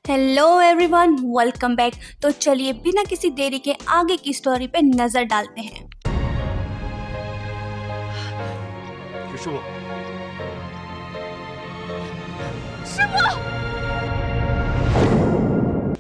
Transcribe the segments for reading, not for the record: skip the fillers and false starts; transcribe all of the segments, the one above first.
Hello everyone, welcome back. तो चलिए बिना किसी देरी के आगे की स्टोरी पे नजर डालते हैं।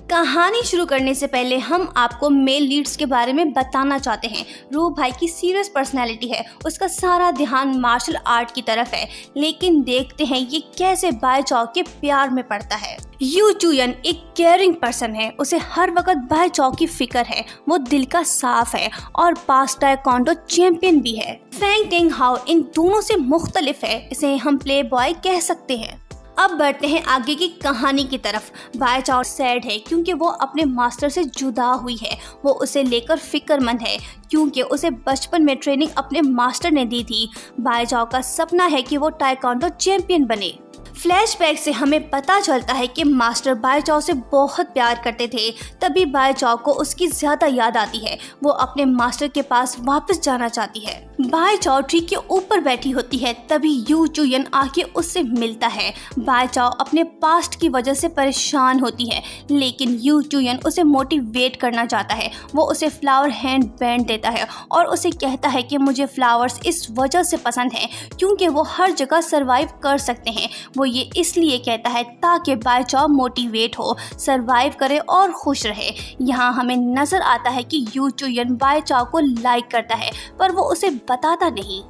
कहानी शुरू करने से पहले हम आपको मेल लीड्स के बारे में बताना चाहते हैं। रू भाई की सीरियस पर्सनैलिटी है, उसका सारा ध्यान मार्शल आर्ट की तरफ है, लेकिन देखते हैं ये कैसे बाय चाओ के प्यार में पड़ता है। यू चुयन एक केयरिंग पर्सन है, उसे हर वक्त बाय चाओ की फिक्र है, वो दिल का साफ है और पास्ट ताइक्वांडो चैंपियन भी है। फेंग टेंग हाओ इन दोनों से मुख्तलिफ है, इसे हम प्ले बॉय कह सकते हैं। अब बढ़ते हैं आगे की कहानी की तरफ। बाय चाओ सैड है क्योंकि वो अपने मास्टर से जुदा हुई है। वो उसे लेकर फिक्रमंद है क्योंकि उसे बचपन में ट्रेनिंग अपने मास्टर ने दी थी। बाय चाओ का सपना है कि वो ताइक्वांडो चैंपियन बने। फ्लैशबैक से हमें पता चलता है कि मास्टर बाय चाओ से बहुत प्यार करते थे, तभी बाय चाओ को उसकी ज्यादा याद आती है। वो अपने मास्टर के पास वापस जाना चाहती है। बाय चाओ ट्री के ऊपर बैठी होती है, तभी यू चुयन आके उससे मिलता है। बाय चाओ अपने पास्ट की वजह से परेशान होती है, लेकिन यू चुयन उसे मोटिवेट करना चाहता है। वो उसे फ्लावर हैंड बैंड देता है और उसे कहता है कि मुझे फ्लावर्स इस वजह से पसंद हैं क्योंकि वो हर जगह सरवाइव कर सकते हैं। वो ये इसलिए कहता है ताकि बाय चाओ मोटिवेट हो, सरवाइव करे और खुश रहे। यहाँ हमें नजर आता है कि यू चुयन बाय चाओ को लाइक करता है, पर वो उसे बताता नहीं।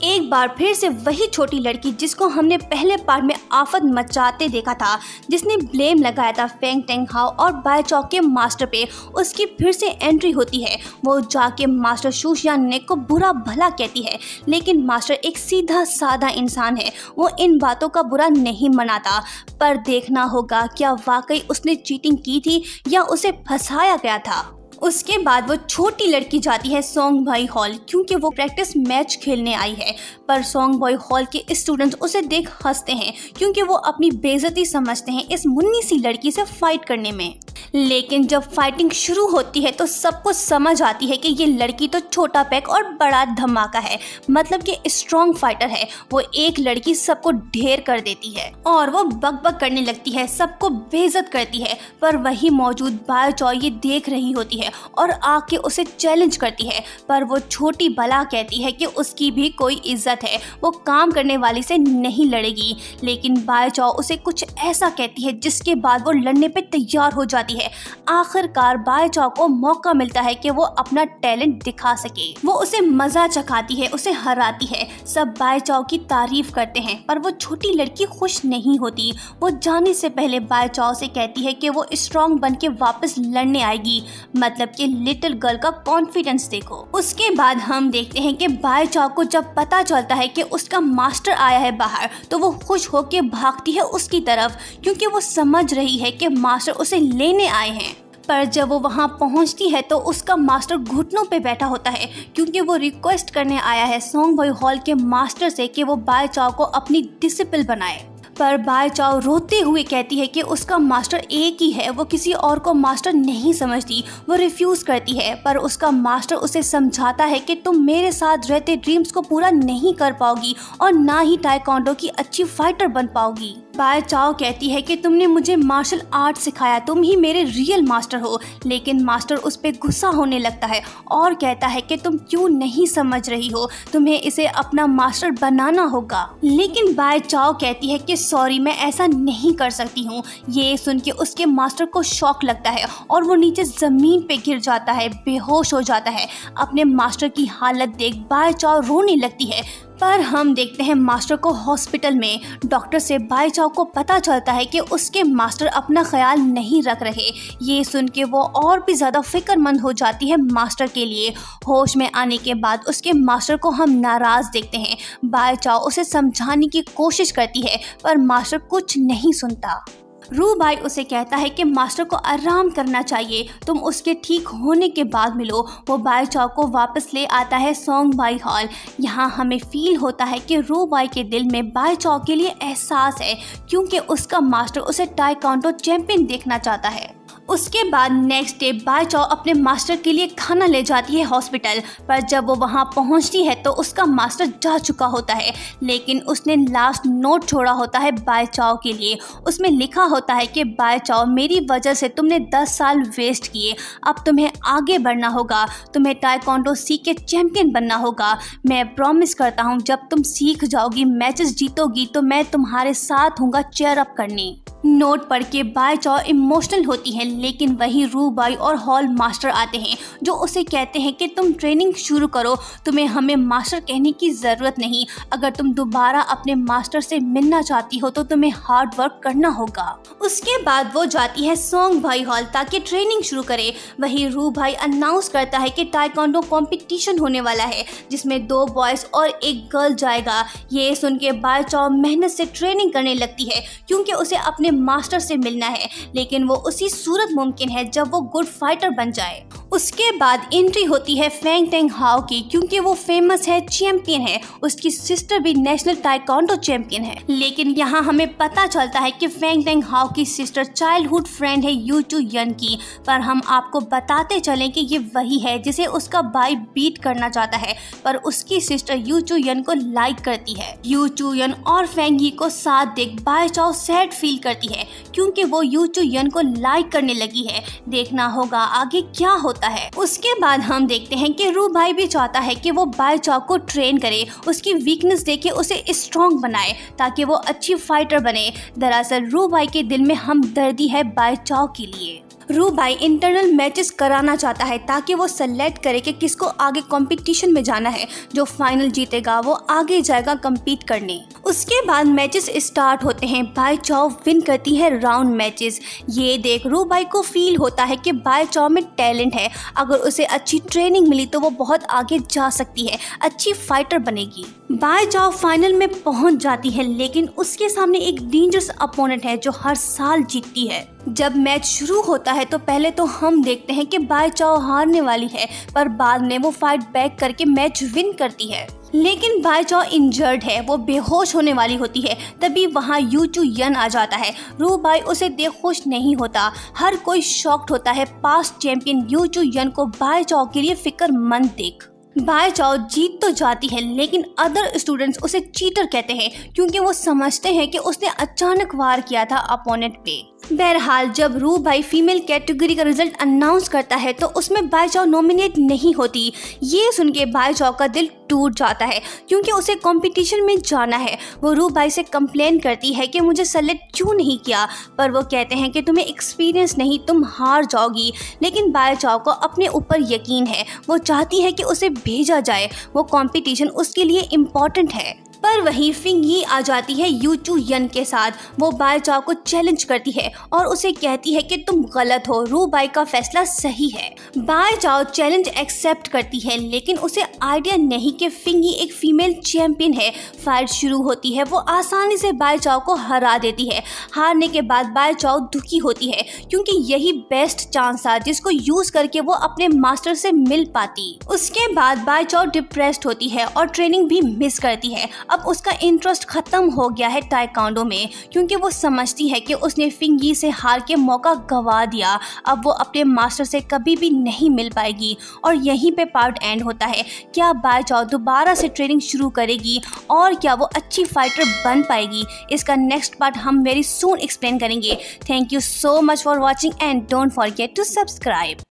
एक बार फिर से वही छोटी लड़की जिसको हमने पहले पार्ट में आफत मचाते देखा था, जिसने ब्लेम लगाया था फेंग टेंग हाओ और बाय चाओ के मास्टर पे, उसकी फिर से एंट्री होती है। वो जाके मास्टर शू शियान को बुरा भला कहती है, लेकिन मास्टर एक सीधा साधा इंसान है, वो इन बातों का बुरा नहीं मनाता। पर देखना होगा क्या वाकई उसने चीटिंग की थी या उसे फंसाया गया था। उसके बाद वो छोटी लड़की जाती है सोंग भाई हॉल क्योंकि वो प्रैक्टिस मैच खेलने आई है, पर सोंग भाई हॉल के स्टूडेंट्स उसे देख हंसते हैं क्योंकि वो अपनी बेइज्जती समझते हैं इस मुन्नी सी लड़की से फाइट करने में। लेकिन जब फाइटिंग शुरू होती है तो सबको समझ आती है कि ये लड़की तो छोटा पैक और बड़ा धमाका है, मतलब कि स्ट्रॉन्ग फाइटर है। वो एक लड़की सबको ढेर कर देती है और वो बकबक करने लगती है, सबको बेइज्जत करती है। पर वही मौजूद बाय चाओ ये देख रही होती है और आके उसे चैलेंज करती है, पर वो छोटी बला कहती है कि उसकी भी कोई इज्जत है, वो काम करने वाली से नहीं लड़ेगी। लेकिन बाय चाओ उसे कुछ ऐसा कहती है जिसके बाद वो लड़ने पे तैयार हो जाती है। आखिरकार बाय चाओ को मौका मिलता है कि वो अपना टैलेंट दिखा सके। वो उसे मजा चखाती है, उसे हराती है। सब बाय चाओ की तारीफ करते हैं, पर वो छोटी लड़की खुश नहीं होती। वो जाने से पहले बाय चाओ से कहती है कि वो स्ट्रॉन्ग बन के वापस लड़ने आएगी, मतलब कि लिटिल गर्ल का कॉन्फिडेंस देखो। उसके बाद हम देखते हैं कि बाय चाओ को जब पता चलता है कि उसका मास्टर आया है बाहर, तो वो खुश होकर भागती है उसकी तरफ क्योंकि वो समझ रही है कि मास्टर उसे लेने आए हैं। पर जब वो वहां पहुंचती है तो उसका मास्टर घुटनों पे बैठा होता है क्योंकि वो रिक्वेस्ट करने आया है सोंग भाई हॉल के मास्टर से कि वो बाय चाओ को अपनी डिसिपल बनाए। पर बाय चाओ रोते हुए कहती है कि उसका मास्टर एक ही है, वो किसी और को मास्टर नहीं समझती। वो रिफ्यूज करती है, पर उसका मास्टर उसे समझाता है कि तुम मेरे साथ रहते ड्रीम्स को पूरा नहीं कर पाओगी और ना ही ताइक्वांडो की अच्छी फाइटर बन पाओगी। बाय चाओ कहती है कि तुमने मुझे मार्शल आर्ट सिखाया, तुम ही मेरे रियल मास्टर हो। लेकिन मास्टर उस पर गुस्सा होने लगता है और कहता है कि तुम क्यों नहीं समझ रही हो, तुम्हें इसे अपना मास्टर बनाना होगा। लेकिन बाय चाओ कहती है कि सॉरी, मैं ऐसा नहीं कर सकती हूँ। ये सुन के उसके मास्टर को शॉक लगता है और वो नीचे जमीन पे गिर जाता है, बेहोश हो जाता है। अपने मास्टर की हालत देख बाय चाओ रोने लगती है। पर हम देखते हैं मास्टर को हॉस्पिटल में। डॉक्टर से बाय चाओ को पता चलता है कि उसके मास्टर अपना ख्याल नहीं रख रहे। ये सुन के वो और भी ज़्यादा फिक्रमंद हो जाती है मास्टर के लिए। होश में आने के बाद उसके मास्टर को हम नाराज़ देखते हैं। बाय चाओ उसे समझाने की कोशिश करती है, पर मास्टर कुछ नहीं सुनता। रू भाई उसे कहता है कि मास्टर को आराम करना चाहिए, तुम उसके ठीक होने के बाद मिलो। वो बाय चाओ को वापस ले आता है सोंग भाई हॉल। यहाँ हमें फील होता है कि रू भाई के दिल में बाय चाओ के लिए एहसास है क्योंकि उसका मास्टर उसे ताइक्वांडो चैंपियन देखना चाहता है। उसके बाद नेक्स्ट डे बाय चाओ अपने मास्टर के लिए खाना ले जाती है हॉस्पिटल, पर जब वो वहाँ पहुँचती है तो उसका मास्टर जा चुका होता है, लेकिन उसने लास्ट नोट छोड़ा होता है बाय चाओ के लिए। उसमें लिखा होता है कि बाय चाओ, मेरी वजह से तुमने 10 साल वेस्ट किए, अब तुम्हें आगे बढ़ना होगा, तुम्हें ताइक्वांडो सीख के चैंपियन बनना होगा। मैं प्रॉमिस करता हूँ जब तुम सीख जाओगी, मैचेस जीतोगी तो मैं तुम्हारे साथ हूँगा चेयर अप करने। नोट पढ़ के बाय चाओ इमोशनल होती है, लेकिन वही रू बाई और हॉल मास्टर आते हैं जो उसे कहते हैं कि तुम ट्रेनिंग शुरू करो, तुम्हें हमें मास्टर कहने की ज़रूरत नहीं, अगर तुम दोबारा अपने मास्टर से मिलना चाहती हो तो तुम्हें हार्ड वर्क करना होगा। उसके बाद वो जाती है सोंग भाई हॉल ताकि ट्रेनिंग शुरू करे। वही रू भाई अनाउंस करता है कि ताइक्वांडो कंपटीशन होने वाला है जिसमें 2 बॉयज़ और 1 गर्ल जाएगा। ये सुन के बाय चाओ मेहनत से ट्रेनिंग करने लगती है क्योंकि उसे अपने मास्टर से मिलना है, लेकिन वो उसी सूरत मुमकिन है जब वो गुड फाइटर बन जाए। उसके बाद एंट्री होती है फेंग टेंग हाओ की, क्योंकि वो फेमस है, चैंपियन है, उसकी सिस्टर भी नेशनल ताइक्वांडो चैंपियन है। लेकिन यहाँ हमें पता चलता है कि फेंग टेंग हाओ की सिस्टर चाइल्डहुड फ्रेंड है यू चू यन की, पर हम आपको बताते चलें कि ये वही है जिसे उसका भाई बीट करना चाहता है, पर उसकी सिस्टर यू चू यन को लाइक करती है। यू चू यन और फेंग ही को साथ देख बाय चाओ सैड फील करती है क्योंकि वो यू चू यन को लाइक करने लगी है। देखना होगा आगे क्या होता है। उसके बाद हम देखते हैं कि रू भाई भी चाहता है कि वो बाय चाओ को ट्रेन करे, उसकी वीकनेस देखे उसे स्ट्रॉन्ग बनाए ताकि वो अच्छी फाइटर बने। दरअसल रू भाई के दिल में हमदर्दी है बाय चाओ के लिए। रू भाई इंटरनल मैचेस कराना चाहता है ताकि वो सेलेक्ट करे कि किसको आगे कंपटीशन में जाना है, जो फाइनल जीतेगा वो आगे जाएगा compete करने। उसके बाद मैचेस स्टार्ट होते हैं। बाय चाओ विन करती है राउंड मैचेस। ये देख रू भाई को फील होता है कि बाय चाओ में टैलेंट है, अगर उसे अच्छी ट्रेनिंग मिली तो वो बहुत आगे जा सकती है, अच्छी फाइटर बनेगी। बाय चाओ फाइनल में पहुंच जाती है, लेकिन उसके सामने एक डेंजरस अपोनेंट है जो हर साल जीतती है। जब मैच शुरू होता है तो पहले तो हम देखते हैं कि बाय चाओ हारने वाली है, पर बाद में वो फाइट बैक करके मैच विन करती है। लेकिन बाय चाओ इंजर्ड है, वो बेहोश होने वाली होती है। तभी वहाँ यू चू यन आ जाता है। रू बाई उसे देख खुश नहीं होता, हर कोई शॉक्ड होता है पास्ट चैंपियन यू चू यन को बाय चाओ के लिए फिक्रमंद देख। बाय चाओ जीत तो जाती है, लेकिन अदर स्टूडेंट्स उसे चीटर कहते हैं क्योंकि वो समझते हैं कि उसने अचानक वार किया था अपोनेंट पे। बहरहाल जब रू भाई फीमेल कैटेगरी का रिजल्ट अनाउंस करता है तो उसमें बाय चाओ नॉमिनेट नहीं होती। ये सुन के बाय चाओ का दिल टूट जाता है क्योंकि उसे कंपटीशन में जाना है। वो रू भाई से कंप्लेन करती है कि मुझे सेलेक्ट क्यों नहीं किया, पर वो कहते हैं कि तुम्हें एक्सपीरियंस नहीं, तुम हार जाओगी। लेकिन बाय चाओ को अपने ऊपर यकीन है, वो चाहती है कि उसे भेजा जाए, वो कंपटीशन उसके लिए इम्पोर्टेंट है। पर वहीं फिंग ही आ जाती है यू चू यन के साथ। वो बाय चाओ को चैलेंज करती है और उसे कहती है कि तुम गलत हो, रू बाई का फैसला सही है। बाय चाओ चैलेंज एक्सेप्ट करती है, लेकिन उसे आइडिया नहीं कि फिंग ही एक फीमेल चैंपियन है। फाइट शुरू होती है, वो आसानी से बाय चाओ को हरा देती है। हारने के बाद बाय चाओ दुखी होती है क्योंकि यही बेस्ट चांस था जिसको यूज करके वो अपने मास्टर से मिल पाती। उसके बाद बाय चाओ डिप्रेस्ड होती है और ट्रेनिंग भी मिस करती है। अब उसका इंटरेस्ट खत्म हो गया है ताइक्वांडो में क्योंकि वो समझती है कि उसने फिंग ही से हार के मौका गंवा दिया। अब वो अपने मास्टर से कभी भी नहीं मिल पाएगी और यहीं पे पार्ट एंड होता है। क्या बाय चाओ दोबारा से ट्रेनिंग शुरू करेगी और क्या वो अच्छी फाइटर बन पाएगी? इसका नेक्स्ट पार्ट हम वेरी सून एक्सप्लेन करेंगे। Thank you so much for watching and don't forget to subscribe.